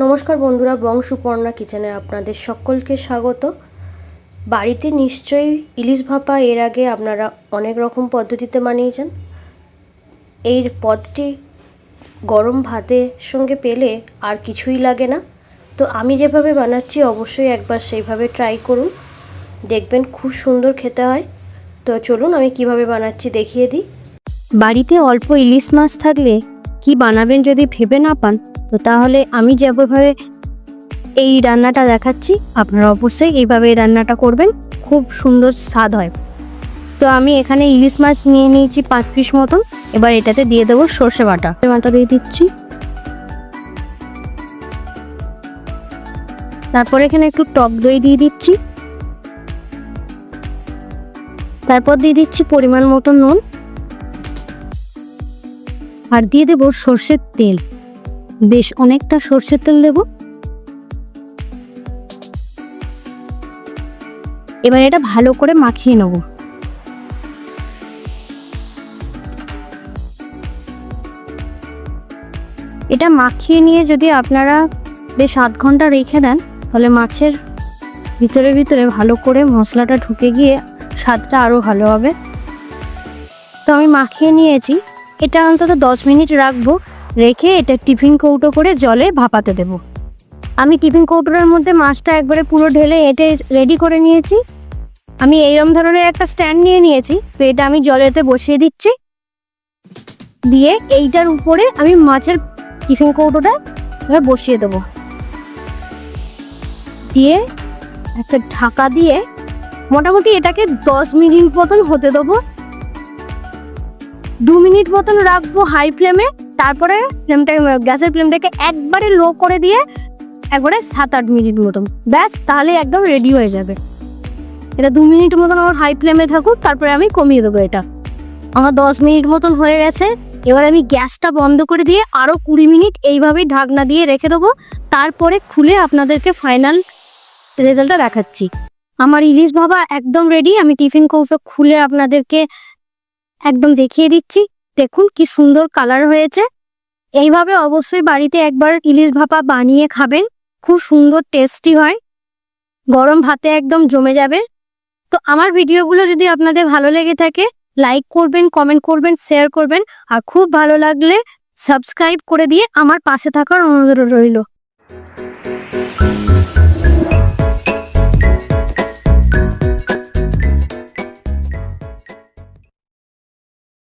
নমস্কার বন্ধুরা, বংশুপর্ণা কিচেনে আপনাদের সকলকে স্বাগত। বাড়িতে নিশ্চয়ই ইলিশ ভাপা এর আগে আপনারা অনেক রকম পদ্ধতিতে বানিয়েছেন। এই পদটি গরম ভাতের সঙ্গে পেলে আর কিছুই লাগে না। তো আমি যেভাবে বানাচ্ছি অবশ্যই একবার সেইভাবে ট্রাই করুন, দেখবেন খুব সুন্দর খেতে হয়। তো চলুন আমি কিভাবে বানাচ্ছি দেখিয়ে দিই। বাড়িতে অল্প ইলিশ মাছ থাকলে কি বানাবেন যদি ভেবে না পান, তো তাহলে আমি যেভাবে এই রান্নাটা দেখাচ্ছি আপনারা অবশ্যই এইভাবে এই রান্নাটা করবেন, খুব সুন্দর স্বাদ হয়। তো আমি এখানে ইলিশ মাছ নিয়ে নিয়েছি 5 পিস মতন। এবার এটাতে দিয়ে দেবো সর্ষে বাটা দিয়ে দিচ্ছি। তারপর এখানে একটু টক দই দিয়ে দিচ্ছি। তারপর দিয়ে দিচ্ছি পরিমাণ মতো নুন, আর দিয়ে দেবো সর্ষের তেল, বেশ অনেকটা সর্ষের তেল দেব। এবার এটা ভালো করে মাখিয়ে নেব। এটা মাখিয়ে নিয়ে যদি আপনারা বেশ 8 ঘন্টা রেখে দেন, তাহলে মাছের ভিতরে ভালো করে মশলাটা ঢুকে গিয়ে স্বাদটা আরও ভালো হবে। তো আমি মাখিয়ে নিয়েছি, এটা অন্তত 10 মিনিট রাখবো। রেখে এটা টিফিন কৌটো করে জলে ভাপাতে দেব। আমি টিফিন কৌটোর মধ্যে মাছটা একবারে পুরো ঢেলে এটে রেডি করে নিয়েছি। আমি এইরকম ধরনের একটা স্ট্যান্ড নিয়ে নিয়েছি। তো এটা আমি জলেতে বসিয়ে দিচ্ছি, দিয়ে এইটার উপরে আমি মাছের টিফিন কৌটোটা এবার বসিয়ে দেবো। দিয়ে একটা ঢাকা দিয়ে মোটামুটি এটাকে 10 মিনিট মতন হতে দেবো। 2 মিনিট মতন রাখবো হাই ফ্লেমে। তারপরে গ্যাসের ফ্লেমটাকে একবারে লো করে দিয়ে একবারে 7-8 মিনিট মতন, ব্যাস তাহলে একদম রেডি হয়ে যাবে। এটা 2 মিনিট মতন আমার হাই ফ্লেমে থাকুক, তারপরে আমি কমিয়ে দেবো। এটা আমার 10 মিনিট মতন হয়ে গেছে। এবার আমি গ্যাসটা বন্ধ করে দিয়ে আরও 20 মিনিট এইভাবেই ঢাকনা দিয়ে রেখে দেবো। তারপরে খুলে আপনাদেরকে ফাইনাল রেজাল্টটা দেখাচ্ছি। আমার ইলিশ ভাপা একদম রেডি। আমি টিফিন কৌটো খুলে আপনাদেরকে একদম দেখিয়ে দিচ্ছি। দেখুন কি সুন্দর কালার হয়েছে। এইভাবে অবশ্যই বাড়িতে একবার ইলিশ ভাপা বানিয়ে খাবেন, খুব সুন্দর টেস্টি হয়, গরম ভাতে একদম জমে যাবে। তো আমার ভিডিওগুলো যদি আপনাদের ভালো লেগে থাকে, লাইক করবেন, কমেন্ট করবেন, শেয়ার করবেন, আর খুব ভালো লাগলে সাবস্ক্রাইব করে দিয়ে আমার পাশে থাকার অনুরোধ রইল।